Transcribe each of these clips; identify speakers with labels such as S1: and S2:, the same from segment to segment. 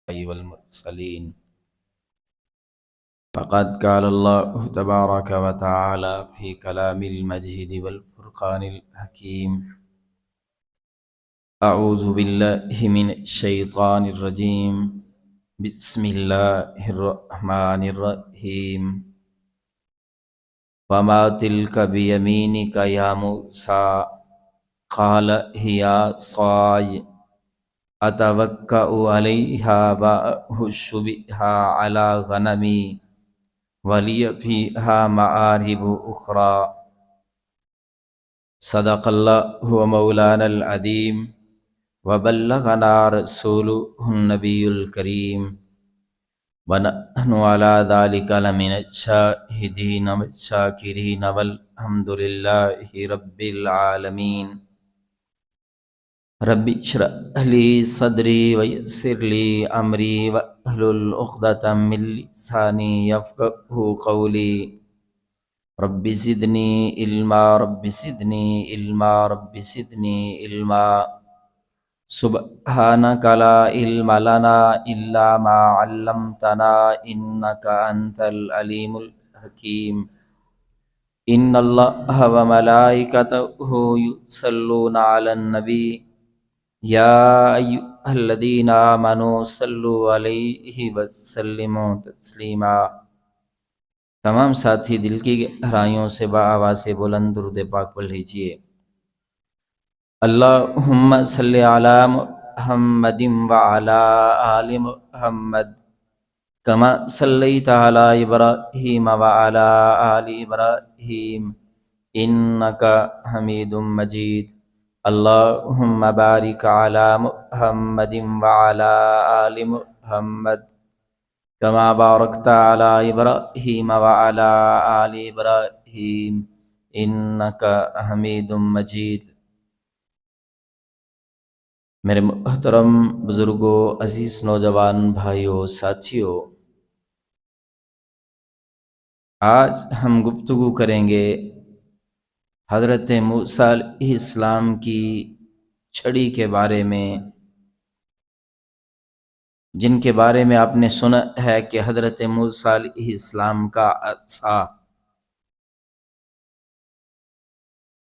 S1: والمرسلين. فقد قال الله تبارك وتعالى في كلام المجيد والفرقان الحكيم: أعوذ بالله من الشيطان الرجيم. بسم الله الرحمن الرحيم. وما تلك بيمينك يا موسى قال هي عصاي أتوكأ عليها وأهش بها على غنمي ولی فیہا معارب اخرى. صدق اللہ مولانا العظیم وبلغنا رسولہ النبی الکریم ونحن علی ذلک لمن الشاہدین والشاکرین والحمد للہ رب العالمین. رب اشرح لی صدری ویسر لی امری واحلل عقدۃ من لسانی یفقہوا قولی. رب زدنی علما رب زدنی علما رب زدنی علما. سبحانک لا علم لنا الا ما علمتنا انک انت العلیم الحکیم. ان اللہ وملائکتہ یصلون علی النبی یا ایھا الذین آمنوا صلوا علیہ وسلموا تسلیما. تمام ساتھی دل کی گہرائیوں سے بآواز بلند درود پاک پڑھ لیجئے. اللہم صلی علی محمد وعلی آل محمد کما صلیت علی ابراہیم وعلی آل ابراہیم انک حمید مجید. اللہم بارک علی محمد وعلی آل محمد کما بارکت علی ابراہیم وعلی آل ابراہیم انک حمید مجید. میرے محترم بزرگوں، عزیز نوجوان بھائیوں، ساتھیوں، آج ہم گفتگو کریں گے حضرت موسیٰ علیہ السلام کی چھڑی کے بارے میں، جن کے بارے میں آپ نے سنا ہے کہ حضرت موسیٰ علیہ السلام کا عصا،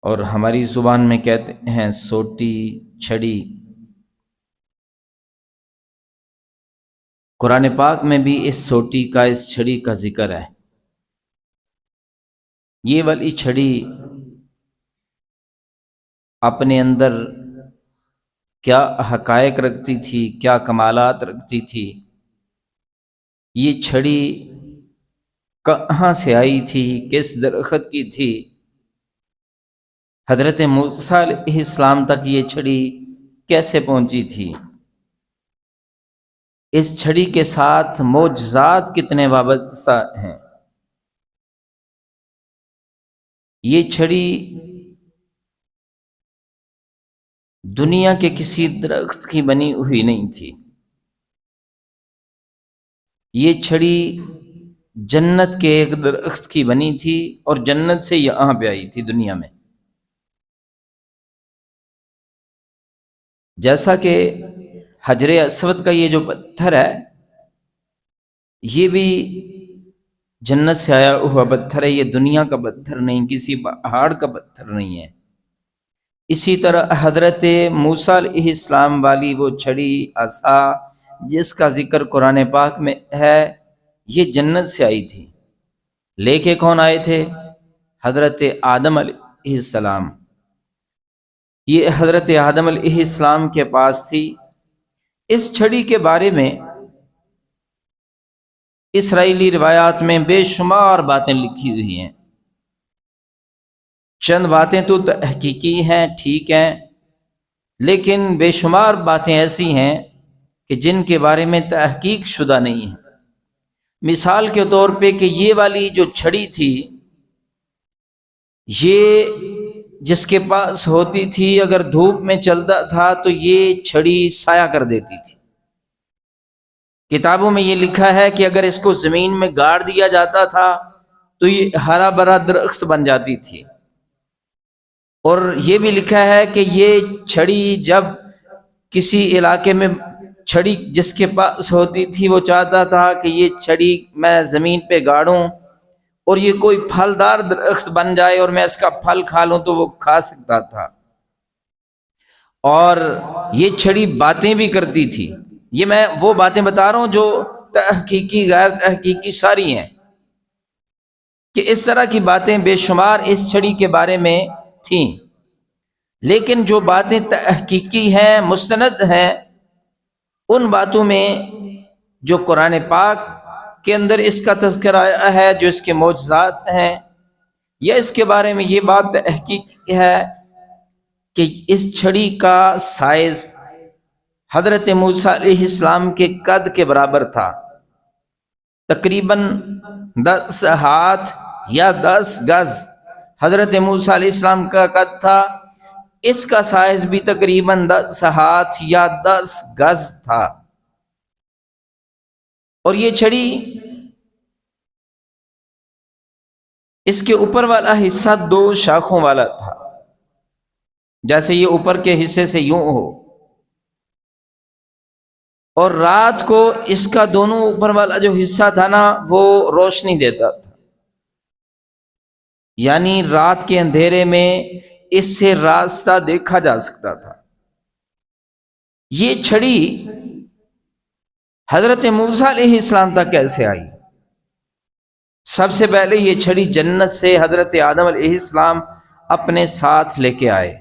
S1: اور ہماری زبان میں کہتے ہیں سوٹی، چھڑی. قرآن پاک میں بھی اس سوٹی کا، اس چھڑی کا ذکر ہے. یہ والی چھڑی اپنے اندر کیا حقائق رکھتی تھی، کیا کمالات رکھتی تھی، یہ چھڑی کہاں سے آئی تھی، کس درخت کی تھی، حضرت موسیٰ علیہ السلام تک یہ چھڑی کیسے پہنچی تھی، اس چھڑی کے ساتھ معجزات کتنے وابستہ ہیں. یہ چھڑی دنیا کے کسی درخت کی بنی ہوئی نہیں تھی. یہ چھڑی جنت کے ایک درخت کی بنی تھی اور جنت سے یہاں پہ آئی تھی دنیا میں. جیسا کہ حجر اسود کا یہ جو پتھر ہے، یہ بھی جنت سے آیا ہوا پتھر ہے، یہ دنیا کا پتھر نہیں، کسی پہاڑ کا پتھر نہیں ہے. اسی طرح حضرت موسیٰ علیہ السلام والی وہ چھڑی، عصا، جس کا ذکر قرآن پاک میں ہے، یہ جنت سے آئی تھی. لے کے کون آئے تھے؟ حضرت آدم علیہ السلام. یہ حضرت آدم علیہ السلام کے پاس تھی. اس چھڑی کے بارے میں اسرائیلی روایات میں بے شمار باتیں لکھی ہوئی ہیں. چند باتیں تو تحقیقی ہیں، ٹھیک ہیں، لیکن بے شمار باتیں ایسی ہیں کہ جن کے بارے میں تحقیق شدہ نہیں ہے. مثال کے طور پہ کہ یہ والی جو چھڑی تھی، یہ جس کے پاس ہوتی تھی اگر دھوپ میں چلتا تھا تو یہ چھڑی سایہ کر دیتی تھی. کتابوں میں یہ لکھا ہے کہ اگر اس کو زمین میں گاڑ دیا جاتا تھا تو یہ ہرا بھرا درخت بن جاتی تھی. اور یہ بھی لکھا ہے کہ یہ چھڑی جب کسی علاقے میں چھڑی جس کے پاس ہوتی تھی وہ چاہتا تھا کہ یہ چھڑی میں زمین پہ گاڑوں اور یہ کوئی پھلدار درخت بن جائے اور میں اس کا پھل کھا لوں تو وہ کھا سکتا تھا۔ اور یہ چھڑی باتیں بھی کرتی تھی۔ یہ میں وہ باتیں بتا رہا ہوں جو تحقیقی غیر تحقیقی ساری ہیں، کہ اس طرح کی باتیں بے شمار اس چھڑی کے بارے میں تھیں، لیکن جو باتیں تحقیقی ہیں، مستند ہیں، ان باتوں میں جو قرآن پاک کے اندر اس کا تذکرہ آیا ہے، جو اس کے معجزات ہیں، یا اس کے بارے میں یہ بات تحقیق ہے کہ اس چھڑی کا سائز حضرت موسیٰ علیہ السلام کے قد کے برابر تھا، تقریباً 10 ہاتھ یا 10 گز حضرت موسیٰ علیہ السلام کا قد تھا، اس کا سائز بھی تقریباً 10 ہاتھ یا 10 گز تھا۔ اور یہ چھڑی، اس کے اوپر والا حصہ 2 شاخوں والا تھا، جیسے یہ اوپر کے حصے سے یوں ہو، اور رات کو اس کا دونوں اوپر والا جو حصہ تھا نا وہ روشنی دیتا تھا، یعنی رات کے اندھیرے میں اس سے راستہ دیکھا جا سکتا تھا۔ یہ چھڑی حضرت موسیٰ علیہ السلام تک کیسے آئی؟ سب سے پہلے یہ چھڑی جنت سے حضرت آدم علیہ السلام اپنے ساتھ لے کے آئے۔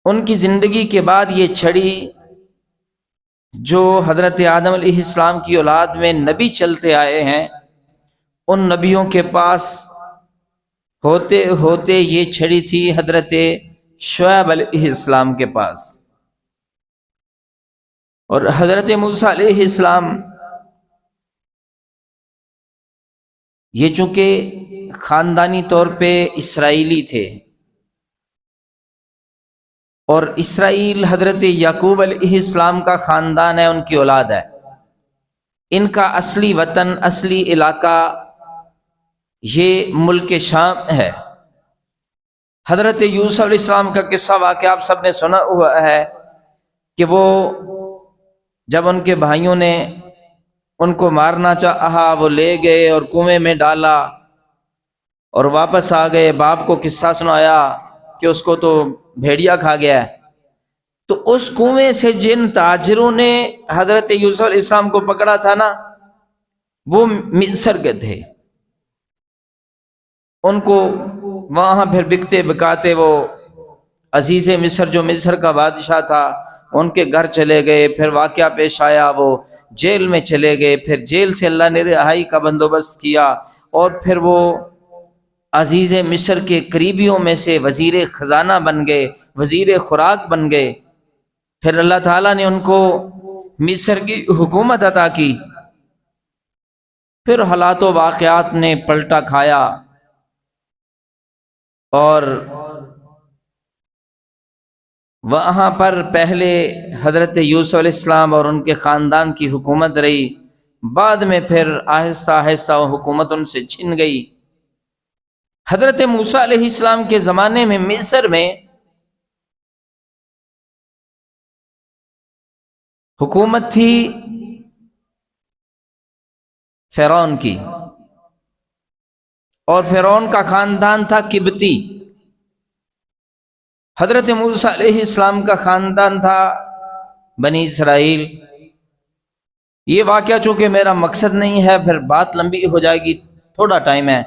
S1: ان کی زندگی کے بعد یہ چھڑی جو حضرت آدم علیہ السلام کی اولاد میں نبی چلتے آئے ہیں، ان نبیوں کے پاس ہوتے ہوتے یہ چھڑی تھی حضرت شعیب علیہ السلام کے پاس، اور حضرت موسیٰ علیہ السلام یہ چونکہ خاندانی طور پہ اسرائیلی تھے، اور اسرائیل حضرت یعقوب علیہ السلام کا خاندان ہے، ان کی اولاد ہے، ان کا اصلی وطن، اصلی علاقہ یہ ملک شام ہے۔ حضرت یوسف علیہ السلام کا قصہ واقعہ آپ سب نے سنا ہوا ہے کہ وہ جب ان کے بھائیوں نے ان کو مارنا چاہا، وہ لے گئے اور کنویں میں ڈالا اور واپس آ گئے، باپ کو قصہ سنایا کہ اس کو تو بھیڑیا کھا گیا ہے۔ تو اس کنویں سے جن تاجروں نے حضرت یوسف علیہ السلام کو پکڑا تھا نا، وہ مصر کے تھے، ان کو وہاں پھر بکتے بکاتے وہ عزیز مصر جو مصر کا بادشاہ تھا ان کے گھر چلے گئے، پھر واقعہ پیش آیا، وہ جیل میں چلے گئے، پھر جیل سے اللہ نے رہائی کا بندوبست کیا، اور پھر وہ عزیز مصر کے قریبیوں میں سے وزیر خزانہ بن گئے، وزیر خوراک بن گئے۔ پھر اللہ تعالیٰ نے ان کو مصر کی حکومت عطا کی، پھر حالات و واقعات نے پلٹا کھایا، اور وہاں پر پہلے حضرت یوسف علیہ السلام اور ان کے خاندان کی حکومت رہی، بعد میں پھر آہستہ آہستہ وہ حکومت ان سے چھن گئی۔ حضرت موسیٰ علیہ السلام کے زمانے میں مصر میں حکومت تھی فرعون کی، اور فرعون کا خاندان تھا قبطی، حضرت موسیٰ علیہ السلام کا خاندان تھا بنی اسرائیل۔ یہ واقعہ چونکہ میرا مقصد نہیں ہے، پھر بات لمبی ہو جائے گی، تھوڑا ٹائم ہے،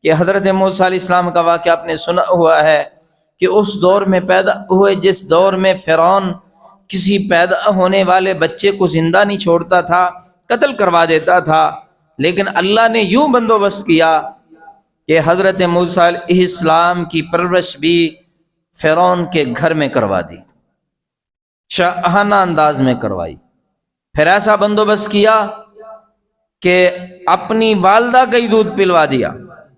S1: کہ حضرت موسیٰ علیہ السلام کا واقعہ آپ نے سنا ہوا ہے کہ اس دور میں پیدا ہوئے جس دور میں فرعون کسی پیدا ہونے والے بچے کو زندہ نہیں چھوڑتا تھا، قتل کروا دیتا تھا، لیکن اللہ نے یوں بندوبست کیا کہ حضرت موسیٰ علیہ السلام کی پرورش بھی فرعون کے گھر میں کروا دی، شاہانہ انداز میں کروائی۔ پھر ایسا بندوبست کیا کہ اپنی والدہ کا ہی دودھ پلوا دیا،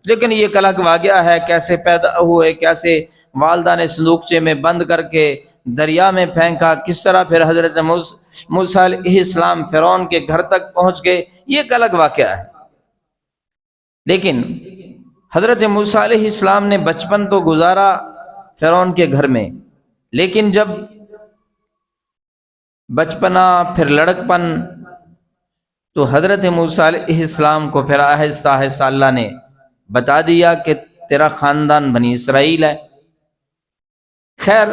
S1: لیکن یہ ایک الگ واقعہ ہے، کیسے پیدا ہوئے، کیسے والدہ نے صندوقچے میں بند کر کے دریا میں پھینکا، کس طرح پھر حضرت موسیٰ علیہ السلام فرعون کے گھر تک پہنچ گئے، یہ ایک الگ واقعہ ہے۔ لیکن حضرت موسیٰ علیہ السلام نے بچپن تو گزارا فرعون کے گھر میں، لیکن جب بچپنا پھر لڑکپن، تو حضرت موسیٰ علیہ السلام کو پھر آہستہ آہستہ اللہ نے بتا دیا کہ تیرا خاندان بنی اسرائیل ہے۔ خیر،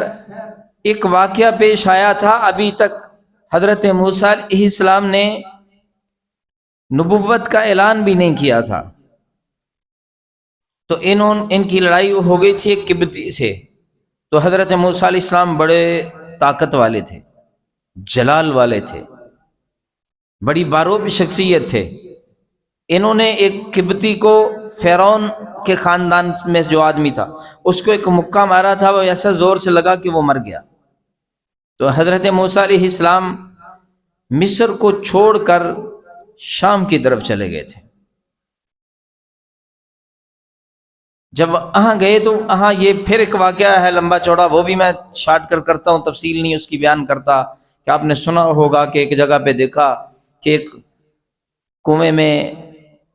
S1: ایک واقعہ پیش آیا تھا، ابھی تک حضرت موسیٰ علیہ السلام نے نبوت کا اعلان بھی نہیں کیا تھا، تو ان کی لڑائی ہو گئی تھی ایک قبطی سے۔ تو حضرت موسیٰ علیہ السلام بڑے طاقت والے تھے، جلال والے تھے، بڑی باروب شخصیت تھے۔ انہوں نے ایک قبطی کو، فرعون کے خاندان میں جو آدمی تھا، اس کو ایک مکہ مارا تھا، وہ ایسا زور سے لگا کہ وہ مر گیا۔ تو حضرت موسیٰ علیہ السلام مصر کو چھوڑ کر شام کی طرف چلے گئے تھے۔ جب وہاں گئے تو وہاں یہ پھر ایک واقعہ ہے لمبا چوڑا، وہ بھی میں شارٹ کرتا ہوں، تفصیل نہیں اس کی بیان کرتا، کہ آپ نے سنا ہوگا کہ ایک جگہ پہ دیکھا کہ ایک کنویں میں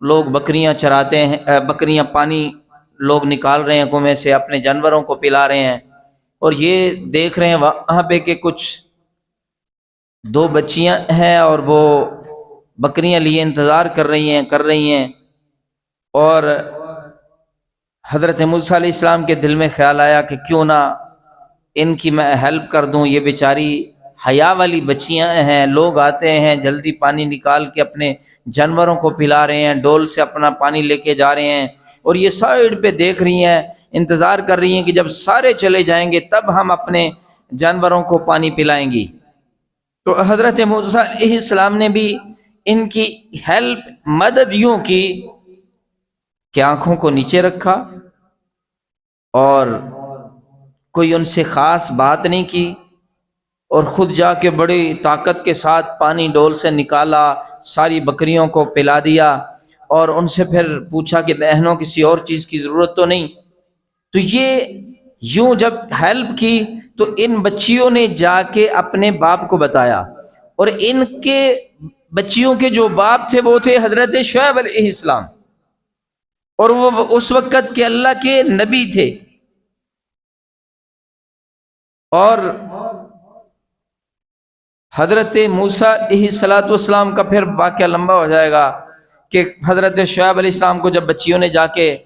S1: لوگ بکریاں چراتے ہیں، بکریاں پانی لوگ نکال رہے ہیں کنویں سے، اپنے جانوروں کو پلا رہے ہیں، اور یہ دیکھ رہے ہیں وہاں پہ کہ کچھ دو بچیاں ہیں اور وہ بکریاں لیے انتظار کر رہی ہیں۔ اور حضرت موسیٰ علیہ السلام کے دل میں خیال آیا کہ کیوں نہ ان کی میں ہیلپ کر دوں، یہ بیچاری حیا والی بچیاں ہیں، لوگ آتے ہیں جلدی پانی نکال کے اپنے جانوروں کو پلا رہے ہیں، ڈول سے اپنا پانی لے کے جا رہے ہیں، اور یہ سائیڈ پہ دیکھ رہی ہیں، انتظار کر رہی ہیں کہ جب سارے چلے جائیں گے تب ہم اپنے جانوروں کو پانی پلائیں گی۔ تو حضرت موسیٰ علیہ السلام نے بھی ان کی ہیلپ، مدد یوں کی کہ آنکھوں کو نیچے رکھا اور کوئی ان سے خاص بات نہیں کی، اور خود جا کے بڑی طاقت کے ساتھ پانی ڈول سے نکالا، ساری بکریوں کو پلا دیا، اور ان سے پھر پوچھا کہ بہنوں کسی اور چیز کی ضرورت تو نہیں؟ تو یہ یوں جب ہیلپ کی تو ان بچیوں نے جا کے اپنے باپ کو بتایا، اور ان کے بچیوں کے جو باپ تھے وہ تھے حضرت شعیب علیہ السلام، اور وہ اس وقت کے اللہ کے نبی تھے۔ اور حضرت موسیٰ علیہ السلام کا پھر واقعہ لمبا ہو جائے گا کہ حضرت شعیب علیہ السلام کو جب بچیوں نے جا کے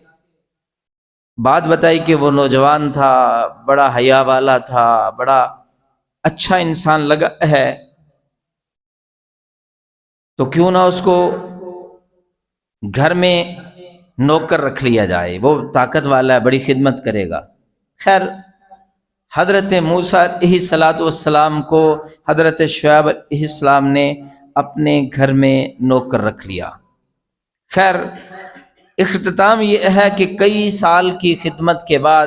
S1: بات بتائی کہ وہ نوجوان تھا، بڑا حیا والا تھا، بڑا اچھا انسان لگا ہے، تو کیوں نہ اس کو گھر میں نوکر رکھ لیا جائے، وہ طاقت والا ہے، بڑی خدمت کرے گا۔ خیر، حضرت موسیٰ علیہ السلام کو حضرت شعیب علیہ السلام نے اپنے گھر میں نوکر رکھ لیا۔ خیر، اختتام یہ ہے کہ کئی سال کی خدمت کے بعد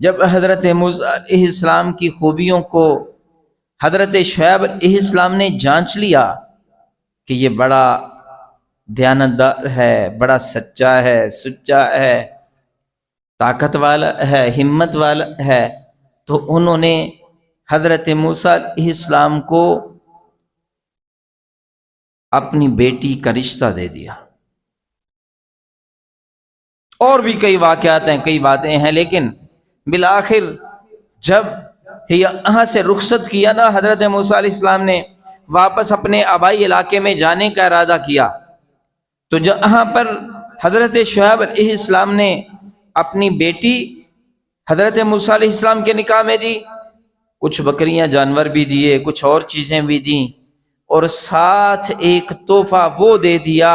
S1: جب حضرت موسیٰ علیہ السلام کی خوبیوں کو حضرت شعیب علیہ السلام نے جانچ لیا کہ یہ بڑا دیانتدار ہے، بڑا سچا ہے، سچا ہے، طاقت والا ہے، ہمت والا ہے، تو انہوں نے حضرت موسیٰ علیہ السلام کو اپنی بیٹی کا رشتہ دے دیا۔ اور بھی کئی واقعات ہیں، کئی باتیں ہیں، لیکن بالآخر جب یہاں سے رخصت کیا نا حضرت موسیٰ علیہ السلام نے، واپس اپنے آبائی علاقے میں جانے کا ارادہ کیا، تو جہاں پر حضرت شعیب علیہ السلام نے اپنی بیٹی حضرت موسیٰ علیہ السلام کے نکاح میں دی، کچھ بکریاں جانور بھی دیے، کچھ اور چیزیں بھی دیں، اور ساتھ ایک تحفہ وہ دے دیا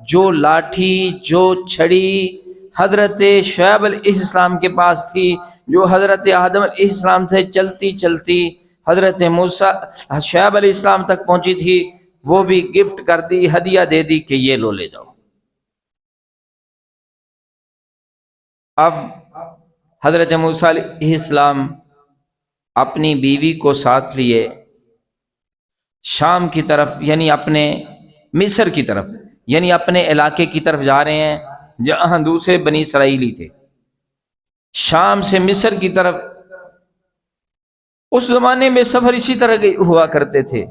S1: جو لاٹھی، جو چھڑی حضرت شعیب علیہ السلام کے پاس تھی، جو حضرت آدم علیہ السلام سے چلتی چلتی حضرت موسیٰ شعیب علیہ السلام تک پہنچی تھی، وہ بھی گفٹ کر دی، ہدیہ دے دی کہ یہ لو، لے جاؤ۔ اب حضرت موسیٰ علیہ السلام اپنی بیوی کو ساتھ لیے شام کی طرف، یعنی اپنے مصر کی طرف، یعنی اپنے علاقے کی طرف جا رہے ہیں جہاں دوسرے بنی اسرائیلی تھے۔ شام سے مصر کی طرف اس زمانے میں سفر اسی طرح کے ہوا کرتے تھے،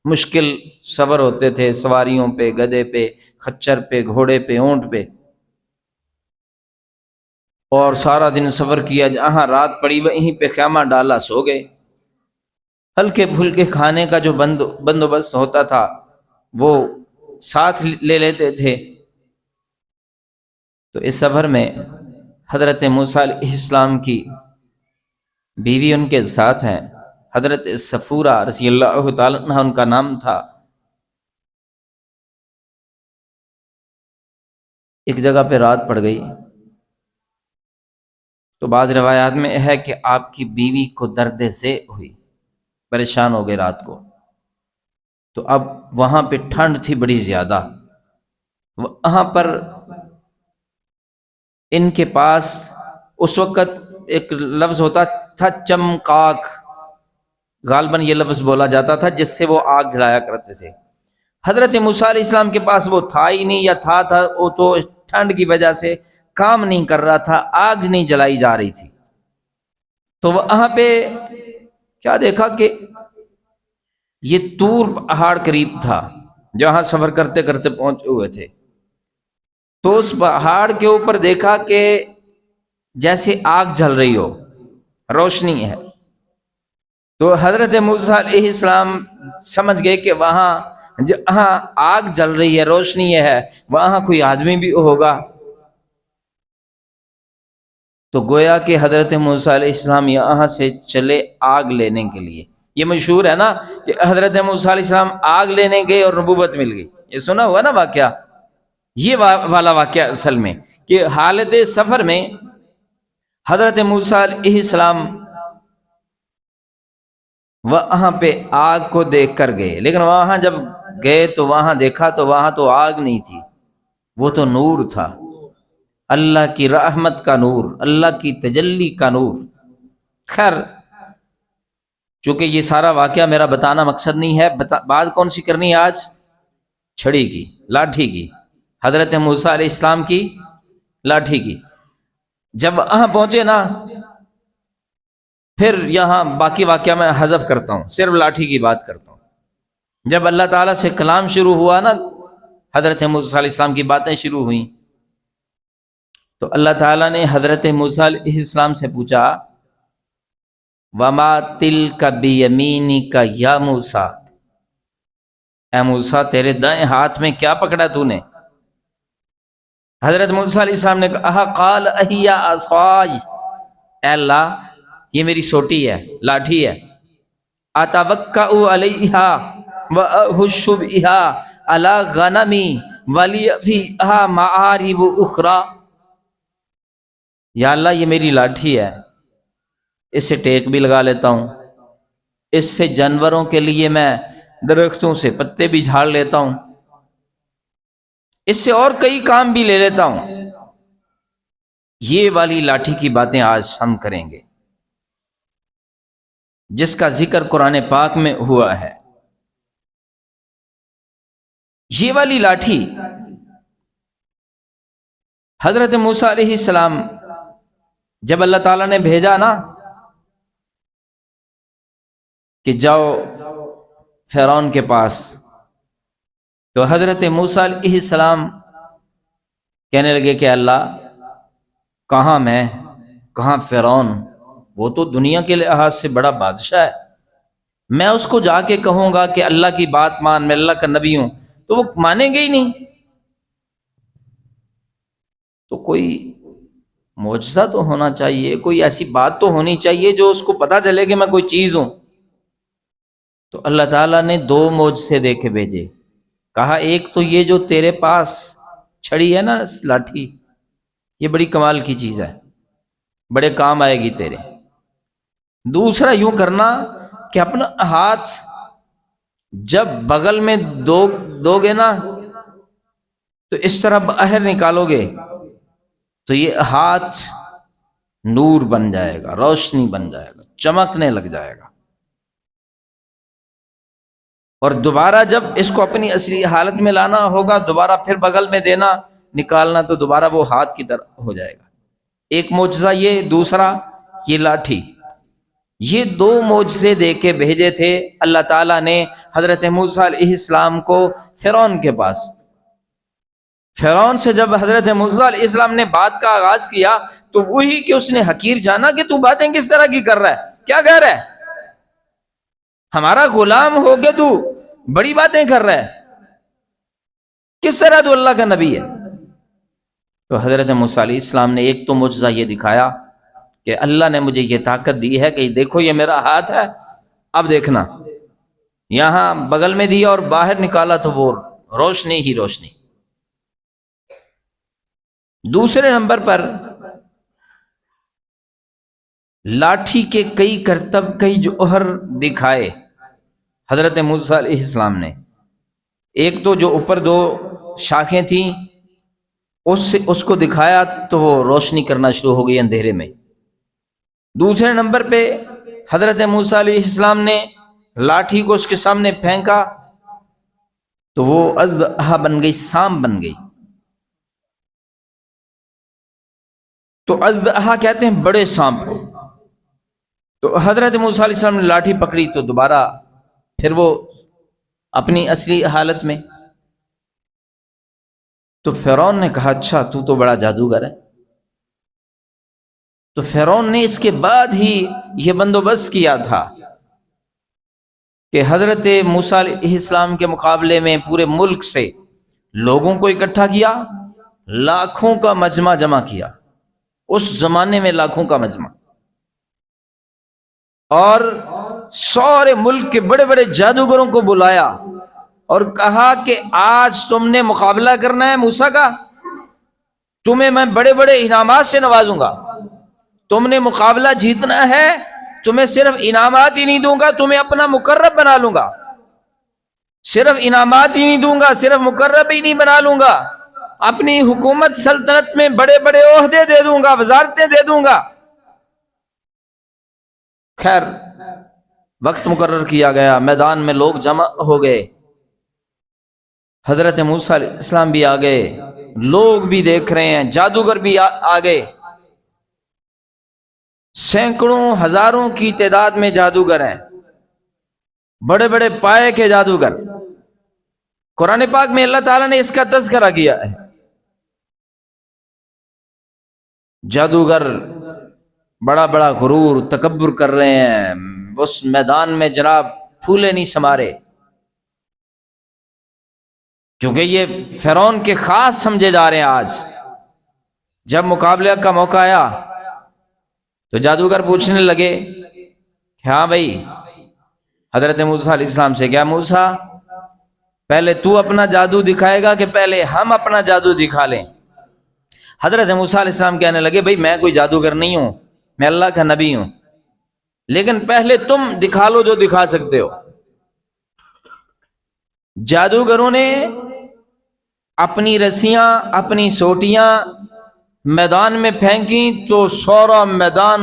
S1: مشکل سفر ہوتے تھے، سواریوں پہ، گدھے پہ، خچر پہ، گھوڑے پہ، اونٹ پہ، اور سارا دن سفر کیا، جہاں رات پڑی وہیں پہ خیمہ ڈالا، سو گئے۔ ہلکے پھلکے کھانے کا جو بندوبست ہوتا تھا وہ ساتھ لے لیتے تھے۔ تو اس سفر میں حضرت موسیٰ علیہ السلام کی بیوی ان کے ساتھ ہیں، حضرت صفورہ رضی اللہ تعالیٰ عنہ ان کا نام تھا۔ ایک جگہ پہ رات پڑ گئی تو بعض روایات میں ہے کہ آپ کی بیوی کو درد ذیل ہوئی، پریشان ہو گئے رات کو۔ تو اب وہاں پہ ٹھنڈ تھی بڑی زیادہ، وہاں پر ان کے پاس اس وقت ایک لفظ ہوتا تھا چمکاک، غالباً یہ لفظ بولا جاتا تھا جس سے وہ آگ جلایا کرتے تھے۔ حضرت موسیٰ علیہ السلام کے پاس وہ تھا ہی نہیں، یا تھا وہ تو ٹھنڈ کی وجہ سے کام نہیں کر رہا تھا، آگ نہیں جلائی جا رہی تھی۔ تو وہاں پہ کیا دیکھا کہ یہ طور پہاڑ قریب تھا جہاں سفر کرتے کرتے پہنچے ہوئے تھے۔ تو اس پہاڑ کے اوپر دیکھا کہ جیسے آگ جل رہی ہو، روشنی ہے۔ تو حضرت موسیٰ علیہ السلام سمجھ گئے کہ وہاں جہاں آگ جل رہی ہے، روشنی ہے، وہاں کوئی آدمی بھی ہوگا۔ تو گویا کہ حضرت موسیٰ علیہ السلام یہاں سے چلے آگ لینے کے لیے۔ یہ مشہور ہے نا کہ حضرت موسیٰ علیہ السلام آگ لینے گئے اور نبوت مل گئی، یہ سنا ہوا نا واقعہ، یہ والا واقعہ اصل میں کہ حالت سفر میں حضرت موسیٰ علیہ السلام وہاں پہ آگ کو دیکھ کر گئے، لیکن وہاں جب گئے تو وہاں دیکھا تو وہاں تو آگ نہیں تھی، وہ تو نور تھا، اللہ کی رحمت کا نور، اللہ کی تجلی کا نور۔ خیر، چونکہ یہ سارا واقعہ میرا بتانا مقصد نہیں ہے، بات کون سی کرنی ہے آج؟ چھڑی کی، لاٹھی کی، حضرت موسیٰ علیہ السلام کی لاٹھی کی۔ جب وہاں پہنچے نا، پھر یہاں باقی واقعہ میں حذف کرتا ہوں، صرف لاٹھی کی بات کرتا ہوں۔ جب اللہ تعالیٰ سے کلام شروع ہوا نا، حضرت موسیٰ علیہ السلام کی باتیں شروع ہوئیں، تو اللہ تعالیٰ نے حضرت موسیٰ علیہ السلام سے پوچھا وَمَا تِلْكَ بِيَمِينِكَ يَا موسیٰ، اے موسیٰ تیرے دائیں ہاتھ میں کیا پکڑا تو نے؟ حضرت موسیٰ علیہ السلام نے کہا قال اہی عصائی، اے اللہ یہ میری سوٹی ہے، لاٹھی ہے، اتوکأ علیہا واہش بہا علی غنمی ولی فیہا معارب اخری، یا اللہ یہ میری لاٹھی ہے، اس سے ٹیک بھی لگا لیتا ہوں، اس سے جانوروں کے لیے میں درختوں سے پتے بھی جھاڑ لیتا ہوں، اس سے اور کئی کام بھی لے لیتا ہوں۔ یہ والی لاٹھی کی باتیں آج ہم کریں گے جس کا ذکر قرآن پاک میں ہوا ہے۔ یہ والی لاٹھی حضرت موسیٰ علیہ السلام جب اللہ تعالیٰ نے بھیجا نا کہ جاؤ فرعون کے پاس، تو حضرت موسیٰ علیہ السلام کہنے لگے کہ اللہ کہاں میں، کہاں فرعون، وہ تو دنیا کے لحاظ سے بڑا بادشاہ ہے، میں اس کو جا کے کہوں گا کہ اللہ کی بات مان، میں اللہ کا نبی ہوں، تو وہ مانیں گے ہی نہیں۔ تو کوئی معجزہ تو ہونا چاہیے، کوئی ایسی بات تو ہونی چاہیے جو اس کو پتہ چلے کہ میں کوئی چیز ہوں۔ تو اللہ تعالیٰ نے دو معجزے دے کے بھیجے، کہا ایک تو یہ جو تیرے پاس چھڑی ہے نا لاٹھی، یہ بڑی کمال کی چیز ہے، بڑے کام آئے گی تیرے۔ دوسرا یوں کرنا کہ اپنا ہاتھ جب بغل میں دو گے نا تو اس طرح باہر نکالو گے تو یہ ہاتھ نور بن جائے گا، روشنی بن جائے گا، چمکنے لگ جائے گا، اور دوبارہ جب اس کو اپنی اصلی حالت میں لانا ہوگا، دوبارہ پھر بغل میں دینا، نکالنا، تو دوبارہ وہ ہاتھ کی طرح ہو جائے گا۔ ایک معجزہ یہ، دوسرا یہ لاٹھی۔ یہ دو معجزے دے کے بھیجے تھے اللہ تعالیٰ نے حضرت موسیٰ علیہ السلام کو فرعون کے پاس۔ فرعون سے جب حضرت موسیٰ علیہ السلام نے بات کا آغاز کیا تو وہی کہ اس نے حقیر جانا کہ تو باتیں کس طرح کی کر رہا ہے، کیا کہہ رہا ہے، ہمارا غلام ہو کے تو بڑی باتیں کر رہا ہے، کس طرح تو اللہ کا نبی ہے؟ تو حضرت موسیٰ علیہ السلام نے ایک تو معجزہ یہ دکھایا کہ اللہ نے مجھے یہ طاقت دی ہے کہ دیکھو یہ میرا ہاتھ ہے، اب دیکھنا، یہاں بغل میں دیا اور باہر نکالا تو وہ روشنی ہی روشنی۔ دوسرے نمبر پر لاٹھی کے کئی کرتب، کئی جوہر دکھائے حضرت موسیٰ علیہ السلام نے۔ ایک تو جو اوپر دو شاخیں تھیں اس کو دکھایا تو وہ روشنی کرنا شروع ہو گئی اندھیرے میں۔ دوسرے نمبر پہ حضرت موسیٰ علیہ السلام نے لاٹھی کو اس کے سامنے پھینکا تو وہ اژدہا بن گئی، سانپ بن گئی۔ تو اژدہا کہتے ہیں بڑے سانپ کو۔ تو حضرت موسیٰ علیہ السلام نے لاٹھی پکڑی تو دوبارہ پھر وہ اپنی اصلی حالت میں۔ تو فرعون نے کہا اچھا تو بڑا جادوگر ہے۔ تو فرعون نے اس کے بعد ہی یہ بندوبست کیا تھا کہ حضرت موسیٰ علیہ السلام کے مقابلے میں پورے ملک سے لوگوں کو اکٹھا کیا، لاکھوں کا مجمع جمع کیا، اس زمانے میں لاکھوں کا مجمع، اور سارے ملک کے بڑے بڑے جادوگروں کو بلایا اور کہا کہ آج تم نے مقابلہ کرنا ہے موسیٰ کا، تمہیں میں بڑے بڑے انعامات سے نوازوں گا، تم نے مقابلہ جیتنا ہے، تمہیں صرف انعامات ہی نہیں دوں گا، تمہیں اپنا مقرب بنا لوں گا، صرف انعامات ہی نہیں دوں گا، صرف مقرب ہی نہیں بنا لوں گا، اپنی حکومت سلطنت میں بڑے بڑے عہدے دے دوں گا، وزارتیں دے دوں گا۔ خیر وقت مقرر کیا گیا، میدان میں لوگ جمع ہو گئے، حضرت موسیٰ علیہ السلام بھی آ گئے، لوگ بھی دیکھ رہے ہیں، جادوگر بھی آ گئے، سینکڑوں ہزاروں کی تعداد میں جادوگر ہیں، بڑے بڑے پائے کے جادوگر۔ قرآن پاک میں اللہ تعالیٰ نے اس کا تذکرہ کیا ہے۔ جادوگر بڑا بڑا غرور تکبر کر رہے ہیں، اس میدان میں جناب پھولے نہیں سمارے، کیونکہ یہ فرعون کے خاص سمجھے جا رہے ہیں۔ آج جب مقابلہ کا موقع آیا تو جادوگر پوچھنے لگے کہ ہاں بھائی حضرت موسیٰ علیہ السلام سے، کیا موسیٰ پہلے تو اپنا جادو دکھائے گا کہ پہلے ہم اپنا جادو دکھا لیں؟ حضرت موسیٰ علیہ السلام کہنے لگے بھائی میں کوئی جادوگر نہیں ہوں، میں اللہ کا نبی ہوں، لیکن پہلے تم دکھا لو جو دکھا سکتے ہو۔ جادوگروں نے اپنی رسیاں، اپنی سوٹیاں میدان میں پھینکی تو سارا میدان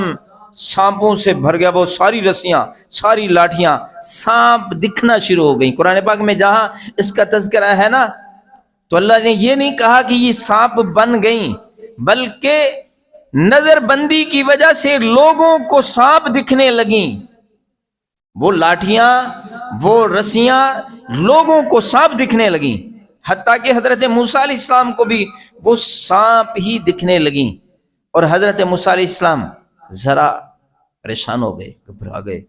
S1: سانپوں سے بھر گیا، وہ ساری رسیاں، ساری لاٹھیاں سانپ دکھنا شروع ہو گئیں۔ قرآن پاک میں جہاں اس کا تذکرہ ہے نا، تو اللہ نے یہ نہیں کہا کہ یہ سانپ بن گئیں، بلکہ نظر بندی کی وجہ سے لوگوں کو سانپ دکھنے لگیں، وہ لاٹھیاں، وہ رسیاں لوگوں کو سانپ دکھنے لگیں، حتیٰ کہ حضرت موسیٰ علیہ السلام کو بھی وہ سانپ ہی دکھنے لگیں، اور حضرت موسیٰ علیہ السلام ذرا پریشان ہو گئے، گھبرا گئے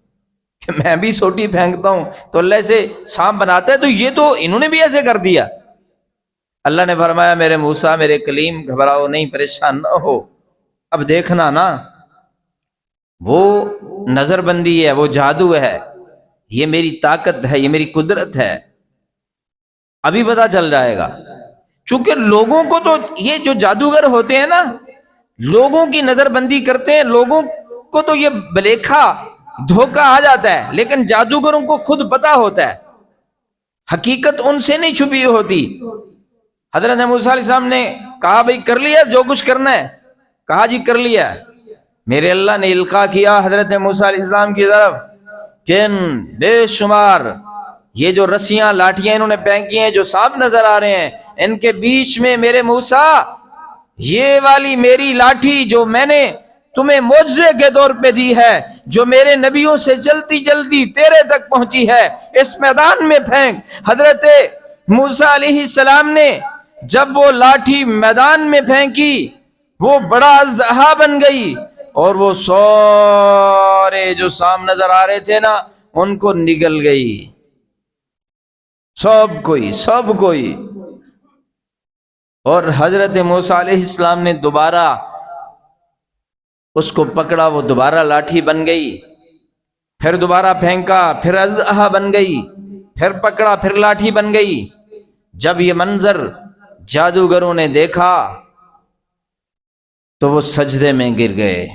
S1: کہ میں بھی سوٹی پھینکتا ہوں تو اللہ سے سانپ بناتا ہے، تو یہ تو انہوں نے بھی ایسے کر دیا۔ اللہ نے فرمایا میرے موسیٰ، میرے کلیم، گھبراؤ نہیں، پریشان نہ ہو، اب دیکھنا نا، وہ نظر بندی ہے، وہ جادو ہے، یہ میری طاقت ہے، یہ میری قدرت ہے، ابھی پتہ چل جائے گا۔ چونکہ لوگوں کو تو یہ جو جادوگر ہوتے ہیں نا، لوگوں کی نظر بندی کرتے ہیں، لوگوں کو تو یہ بلیکھا دھوکہ آ جاتا ہے، لیکن جادوگروں کو خود پتہ ہوتا ہے، حقیقت ان سے نہیں چھپی ہوتی۔ حضرت موسیٰ علیہ السلام نے کہا بھئی کر لیا جو کچھ کرنا ہے؟ کہا جی کر لیا۔ میرے اللہ نے القاء کیا حضرت موسیٰ علیہ السلام کی طرف کہ بے شمار یہ جو رسیاں، لاٹھیاں انہوں نے پھینکی ہیں، جو سانپ نظر آ رہے ہیں، ان کے بیچ میں میرے موسیٰ یہ والی میری لاٹھی جو میں نے تمہیں معجزے کے طور پہ دی ہے، جو میرے نبیوں سے چلتی چلتی تیرے تک پہنچی ہے، اس میدان میں پھینک۔ حضرت موسیٰ علیہ السلام نے جب وہ لاٹھی میدان میں پھینکی، وہ بڑا اژدہا بن گئی، اور وہ سارے جو سام نظر آ رہے تھے نا، ان کو نگل گئی، سب کوئی۔ اور حضرت موسیٰ علیہ السلام نے دوبارہ اس کو پکڑا، وہ دوبارہ لاٹھی بن گئی، پھر دوبارہ پھینکا، پھر اژدہا بن گئی، پھر پکڑا، پھر لاٹھی بن گئی۔ جب یہ منظر جادوگروں نے دیکھا تو وہ سجدے میں گر گئے،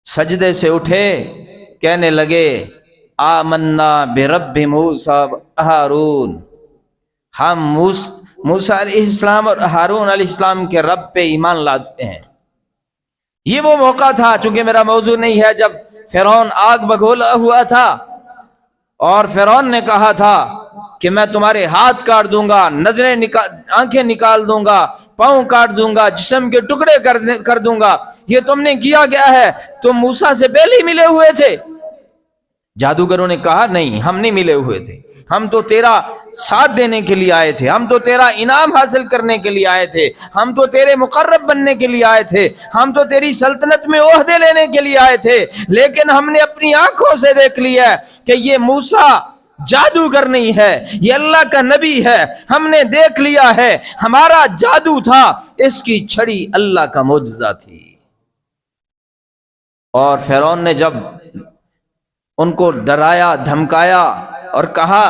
S1: سجدے سے اٹھے، کہنے لگے آمنا برب موسیٰ و ہارون، ہم موسیٰ علیہ السلام اور ہارون علیہ السلام کے رب پہ ایمان لاتے ہیں۔ یہ وہ موقع تھا، چونکہ میرا موضوع نہیں ہے، جب فرعون آگ بگولا ہوا تھا اور فرعون نے کہا تھا کہ میں تمہارے ہاتھ کاٹ دوں گا، آنکھیں نکال دوں گا، پاؤں کاٹ دوں گا، جسم کے ٹکڑے کر دوں گا۔ یہ تم نے کیا گیا ہے، تم موسیٰ سے پہلے ہی ملے ہوئے تھے؟ جادوگروں نے کہا نہیں، ہم نہیں ملے ہوئے تھے، ہم تو تیرا ساتھ دینے کے لیے آئے تھے، ہم تو تیرا انعام حاصل کرنے کے لیے آئے تھے، ہم تو تیرے مقرب بننے کے لیے آئے تھے، ہم تو تیری سلطنت میں عہدے لینے کے لیے آئے تھے، لیکن ہم نے اپنی آنکھوں سے دیکھ لیا کہ یہ موسیٰ جادوگر نہیں ہے، یہ اللہ کا نبی ہے، ہم نے دیکھ لیا ہے، ہمارا جادو تھا، اس کی چھڑی اللہ کا معجزہ تھی۔ اور فرعون نے جب ان کو ڈرایا، دھمکایا اور کہا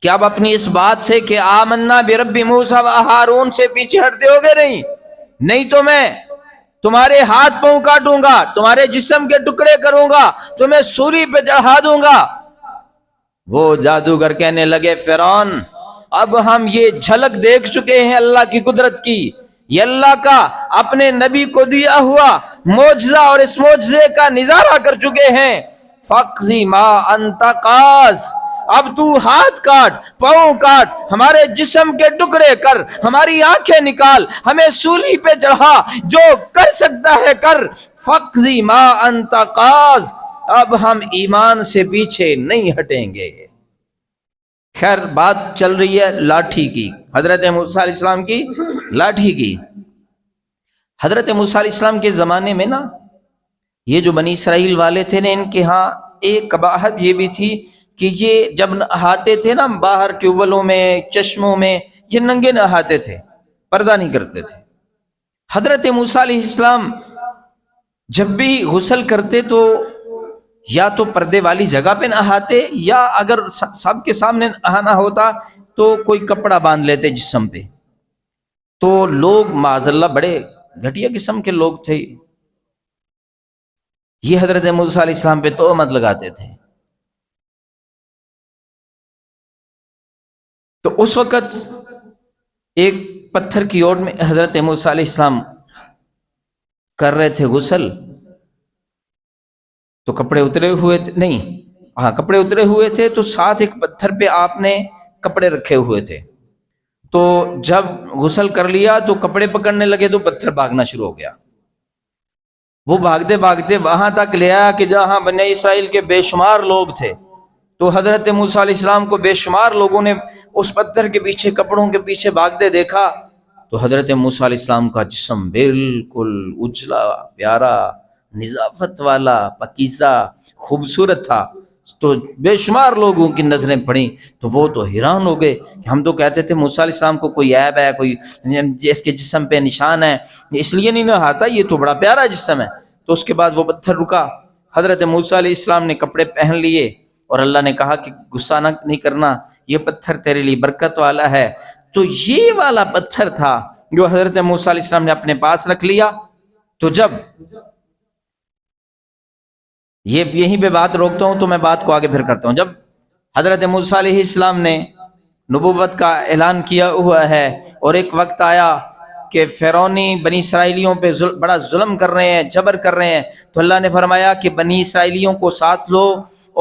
S1: کہ اب اپنی اس بات سے کہ آمنا برب موسیٰ و ہارون سے پیچھے ہٹتے ہوگے نہیں تو میں تمہارے ہاتھ پاؤں کاٹوں گا، تمہارے جسم کے ٹکڑے کروں گا، تمہیں سولی پہ چڑھا دوں گا۔ وہ جادوگر کہنے لگے فرعون اب ہم یہ جھلک دیکھ چکے ہیں اللہ کی قدرت کی، یہ اللہ کا اپنے نبی کو دیا ہوا معجزہ، اور اس معجزے کا نظارہ کر چکے ہیں۔ فَاقْضِ مَا أَنْتَ قَاضٍ، اب تو ہاتھ کاٹ، پاؤں کاٹ، ہمارے جسم کے ٹکڑے کر، ہماری آنکھیں نکال، ہمیں سولی پہ چڑھا، جو کر سکتا ہے کر۔ فَاقْضِ مَا أَنْتَ قَاضٍ، اب ہم ایمان سے پیچھے نہیں ہٹیں گے۔ خیر بات چل رہی ہے لاٹھی کی، حضرت موسیٰ علیہ السلام کی لاٹھی کی۔ حضرت موسیٰ علیہ السلام کے زمانے میں نا یہ جو بنی اسرائیل والے تھے نا، ان کے ہاں ایک قباحت یہ بھی تھی کہ یہ جب نہاتے تھے نا باہر ٹیوبویلوں میں، چشموں میں، یہ ننگے نہاتے تھے، پردہ نہیں کرتے تھے۔ حضرت موسیٰ علیہ السلام جب بھی غسل کرتے تو یا تو پردے والی جگہ پہ نہاتے، یا اگر سب کے سامنے نہانا ہوتا تو کوئی کپڑا باندھ لیتے جسم پہ۔ تو لوگ معاذ اللہ بڑے گھٹیا قسم کے لوگ تھے، یہ حضرت موسیٰ علیہ السلام پہ تہمت لگاتے تھے۔ تو اس وقت ایک پتھر کی اوٹ میں حضرت موسیٰ علیہ السلام کر رہے تھے غسل، تو کپڑے اترے ہوئے تھے، کپڑے اترے ہوئے تھے، تو ساتھ ایک پتھر پہ آپ نے کپڑے رکھے ہوئے تھے۔ تو جب غسل کر لیا تو کپڑے پکڑنے لگے تو پتھر بھاگنا شروع ہو گیا۔ وہ بھاگتے بھاگتے وہاں تک لے آیا کہ جہاں بنی اسرائیل کے بے شمار لوگ تھے، تو حضرت موسیٰ علیہ السلام کو بے شمار لوگوں نے اس پتھر کے پیچھے، کپڑوں کے پیچھے بھاگتے دیکھا، تو حضرت موسیٰ علیہ السلام کا جسم بالکل اجلا، پیارا، نظافت والا، پاکیزہ، خوبصورت تھا۔ تو بے شمار لوگوں کی نظریں پڑیں تو وہ تو حیران ہو گئے کہ ہم تو کہتے تھے موسیٰ علیہ السلام کو کوئی عیب ہے، کوئی اس کے جسم پہ نشان ہے، اس لیے نہیں نہاتا، یہ تو بڑا پیارا جسم ہے۔ تو اس کے بعد وہ پتھر رکا، حضرت موسیٰ علیہ السلام نے کپڑے پہن لیے، اور اللہ نے کہا کہ غصہ نہیں کرنا، یہ پتھر تیرے لیے برکت والا ہے۔ تو یہ والا پتھر تھا جو حضرت موسیٰ علیہ السلام نے اپنے پاس رکھ لیا۔ تو جب یہیں پہ بات روکتا ہوں تو میں بات کو آگے پھر کرتا ہوں۔ جب حضرت موسیٰ علیہ السلام نے نبوت کا اعلان کیا ہوا ہے، اور ایک وقت آیا کہ فرعونی بنی اسرائیلیوں پہ بڑا ظلم کر رہے ہیں، جبر کر رہے ہیں، تو اللہ نے فرمایا کہ بنی اسرائیلیوں کو ساتھ لو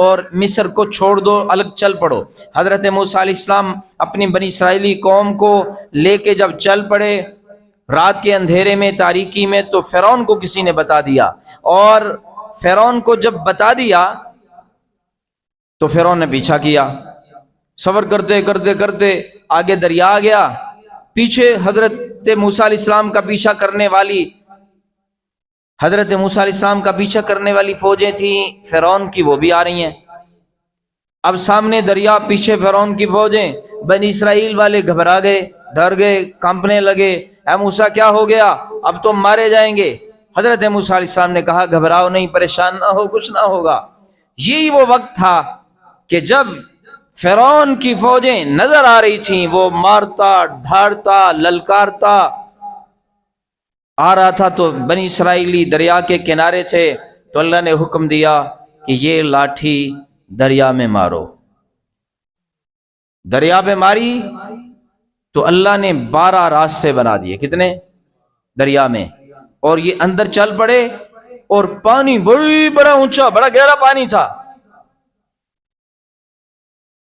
S1: اور مصر کو چھوڑ دو، الگ چل پڑو۔ حضرت موسیٰ علیہ السلام اپنی بنی اسرائیلی قوم کو لے کے جب چل پڑے رات کے اندھیرے میں، تاریکی میں، تو فرعون کو کسی نے بتا دیا، اور فرعون کو جب بتا دیا تو فرعون نے پیچھا کیا، سفر کرتے کرتے کرتے آگے دریا آ گیا، پیچھے حضرت موسیٰ علیہ السلام کا پیچھا کرنے والی حضرت موسیٰ علیہ السلام کا پیچھا کرنے والی فوجیں تھیں فرعون کی، وہ بھی آ رہی ہیں. اب سامنے دریا، پیچھے فرعون کی فوجیں. بنی اسرائیل والے گھبرا گئے، ڈر گئے، کانپنے لگے. اے موسیٰ کیا ہو گیا؟ اب تو مارے جائیں گے. حضرت موسیٰ علیہ السلام نے کہا گھبراؤ نہیں، پریشان نہ ہو، کچھ نہ ہوگا. یہی وہ وقت تھا کہ جب فرعون کی فوجیں نظر آ رہی تھیں، وہ مارتا، ڈھاڑتا، للکارتا آ رہا تھا. تو بنی اسرائیلی دریا کے کنارے تھے، تو اللہ نے حکم دیا کہ یہ لاٹھی دریا میں مارو. دریا پہ ماری تو اللہ نے 12 راستے بنا دیے. کتنے؟ دریا میں. اور یہ اندر چل پڑے، اور پانی بڑا اونچا، بڑا گہرا پانی تھا.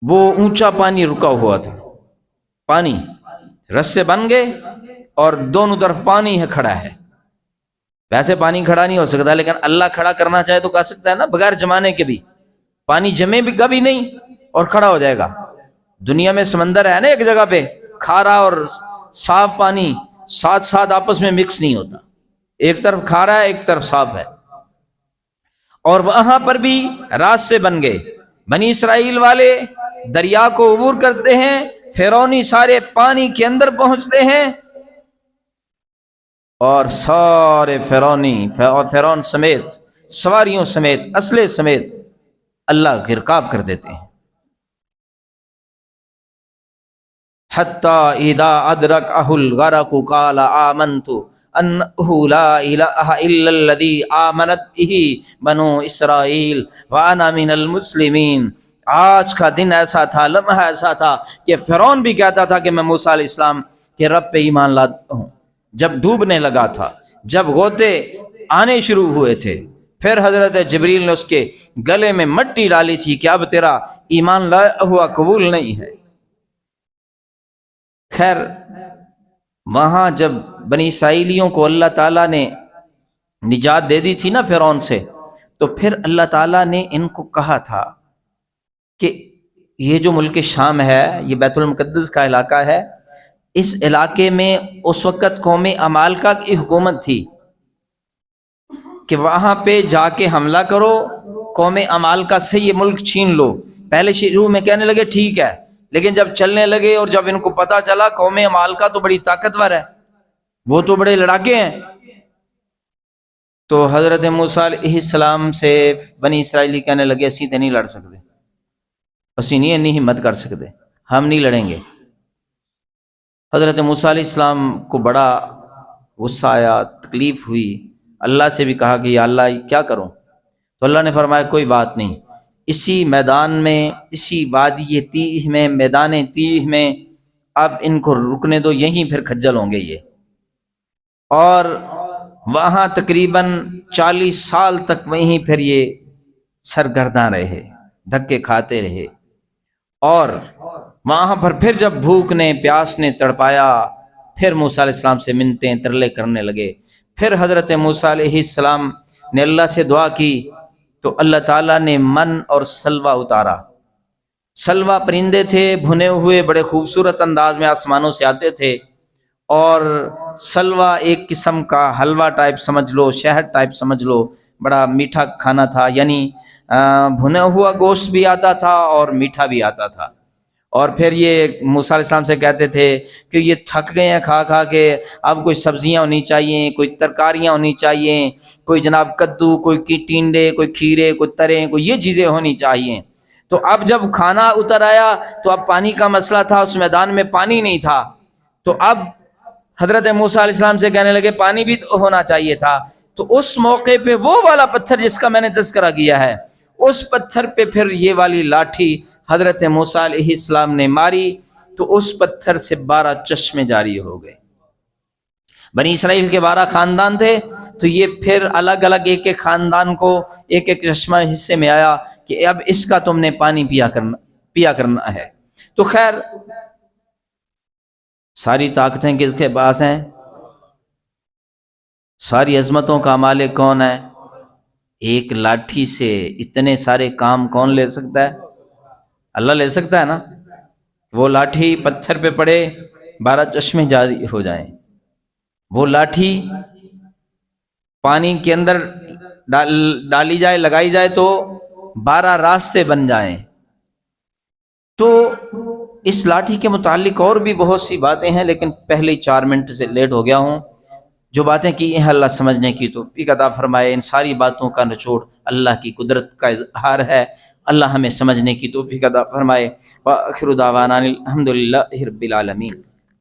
S1: وہ اونچا پانی رکا ہوا تھا. پانی رستے بن گئے اور دونوں طرف پانی ہے، کھڑا ہے. ویسے پانی کھڑا نہیں ہو سکتا، لیکن اللہ کھڑا کرنا چاہے تو کر سکتا ہے نا، بغیر جمانے کے بھی. پانی جمے بھی کبھی نہیں اور کھڑا ہو جائے گا. دنیا میں سمندر ہے نا ایک جگہ پہ، کھارا اور صاف پانی ساتھ ساتھ آپس میں مکس نہیں ہوتا. ایک طرف کھارا ہے، ایک طرف صاف ہے. اور وہاں پر بھی راستے بن گئے. بنی اسرائیل والے دریا کو عبور کرتے ہیں، فرعونی سارے پانی کے اندر پہنچتے ہیں، اور سارے فرعون سمیت، سواریوں سمیت، اسلحے سمیت اللہ غرقاب کر دیتے ہیں. حتی اذا ادرکہ الغرق قال آمنت انہ لا الہ الا الذی آمنت بہ بنو اسرائیل وانا من المسلمین. آج کا دن ایسا تھا، لمحہ ایسا تھا کہ فرعون بھی کہتا تھا کہ میں موسیٰ علیہ السلام کے رب پہ ایمان لاتا ہوں. جب ڈوبنے لگا تھا، جب غوطے آنے شروع ہوئے تھے، پھر حضرت جبریل نے اس کے گلے میں مٹی ڈالی تھی کہ اب تیرا ایمان لایا ہوا قبول نہیں ہے. خیر، وہاں جب بنی اسرائیلیوں کو اللہ تعالیٰ نے نجات دے دی تھی نا فرعون سے، تو پھر اللہ تعالیٰ نے ان کو کہا تھا کہ یہ جو ملک شام ہے، یہ بیت المقدس کا علاقہ ہے، اس علاقے میں اس وقت قوم عمالقہ کی حکومت تھی کہ وہاں پہ جا کے حملہ کرو، قوم عمالقہ سے یہ ملک چھین لو. پہلے شروع میں کہنے لگے ٹھیک ہے، لیکن جب چلنے لگے اور جب ان کو پتا چلا قوم عمالقہ تو بڑی طاقتور ہے، وہ تو بڑے لڑاکے ہیں، تو حضرت موسیٰ علیہ السلام سے بنی اسرائیلی کہنے لگے اسی تے نہیں لڑ سکتے، اسی نہیں ہمت کر سکتے، ہم نہیں لڑیں گے. حضرت موسیٰ علیہ السلام کو بڑا غصہ آیا، تکلیف ہوئی. اللہ سے بھی کہا کہ یا اللہ کیا کروں؟ تو اللہ نے فرمایا کوئی بات نہیں، اسی میدان میں، اسی وادی تیہ میں، میدان تیہ میں اب ان کو رکنے دو، یہیں پھر کھجل ہوں گے یہ. اور وہاں تقریباً 40 سال تک وہیں پھر یہ سرگرداں رہے، دھکے کھاتے رہے. اور وہاں پر پھر جب بھوک نے، پیاس نے تڑپایا، پھر موسیٰ علیہ السلام سے منتیں ترلے کرنے لگے. پھر حضرت موسیٰ علیہ السلام نے اللہ سے دعا کی تو اللہ تعالیٰ نے من اور سلوہ اتارا. سلوہ پرندے تھے، بھنے ہوئے، بڑے خوبصورت انداز میں آسمانوں سے آتے تھے. اور سلوہ ایک قسم کا حلوہ ٹائپ سمجھ لو، شہد ٹائپ سمجھ لو، بڑا میٹھا کھانا تھا. یعنی بھنا ہوا گوشت بھی آتا تھا اور میٹھا بھی آتا تھا. اور پھر یہ موسیٰ علیہ السلام سے کہتے تھے کہ یہ تھک گئے ہیں کھا کھا کے، اب کوئی سبزیاں ہونی چاہیے، کوئی ترکاریاں ہونی چاہیے، کوئی جناب کدو، کوئی ٹینڈے، کوئی کھیرے، کوئی ترے، کوئی یہ چیزیں ہونی چاہیے. تو اب جب کھانا اتر آیا تو اب پانی کا مسئلہ تھا، اس میدان میں پانی نہیں تھا. تو اب حضرت موسیٰ علیہ السلام سے کہنے لگے پانی بھی تو ہونا چاہیے تھا. تو اس موقع پہ وہ والا پتھر جس کا میں نے تذکرہ کیا ہے، اس پتھر پہ پھر یہ والی لاٹھی حضرت موسیٰ علیہ السلام نے ماری تو اس پتھر سے 12 چشمے جاری ہو گئے. بنی اسرائیل کے 12 خاندان تھے، تو یہ پھر الگ الگ ایک ایک خاندان کو ایک ایک چشمہ حصے میں آیا کہ اب اس کا تم نے پانی پیا کرنا ہے. تو خیر، ساری طاقتیں کس کے پاس ہیں؟ ساری عظمتوں کا مالک کون ہے؟ ایک لاٹھی سے اتنے سارے کام کون لے سکتا ہے؟ اللہ لے سکتا ہے نا. وہ لاٹھی پتھر پہ پڑے، 12 چشمے جاری ہو جائیں. وہ لاٹھی پانی کے اندر ڈالی جائے، لگائی جائے تو 12 راستے بن جائیں۔ تو اس لاٹھی کے متعلق اور بھی بہت سی باتیں ہیں، لیکن پہلے 4 منٹ سے لیٹ ہو گیا ہوں۔ جو باتیں کی ہیں اللہ سمجھنے کی توفیق عطا فرمائے۔ ان ساری باتوں کا نچوڑ اللہ کی قدرت کا اظہار ہے، اللہ ہمیں سمجھنے کی توفیق عطا فرمائے۔ وآخر دعوانا الحمدللہ رب العالمین۔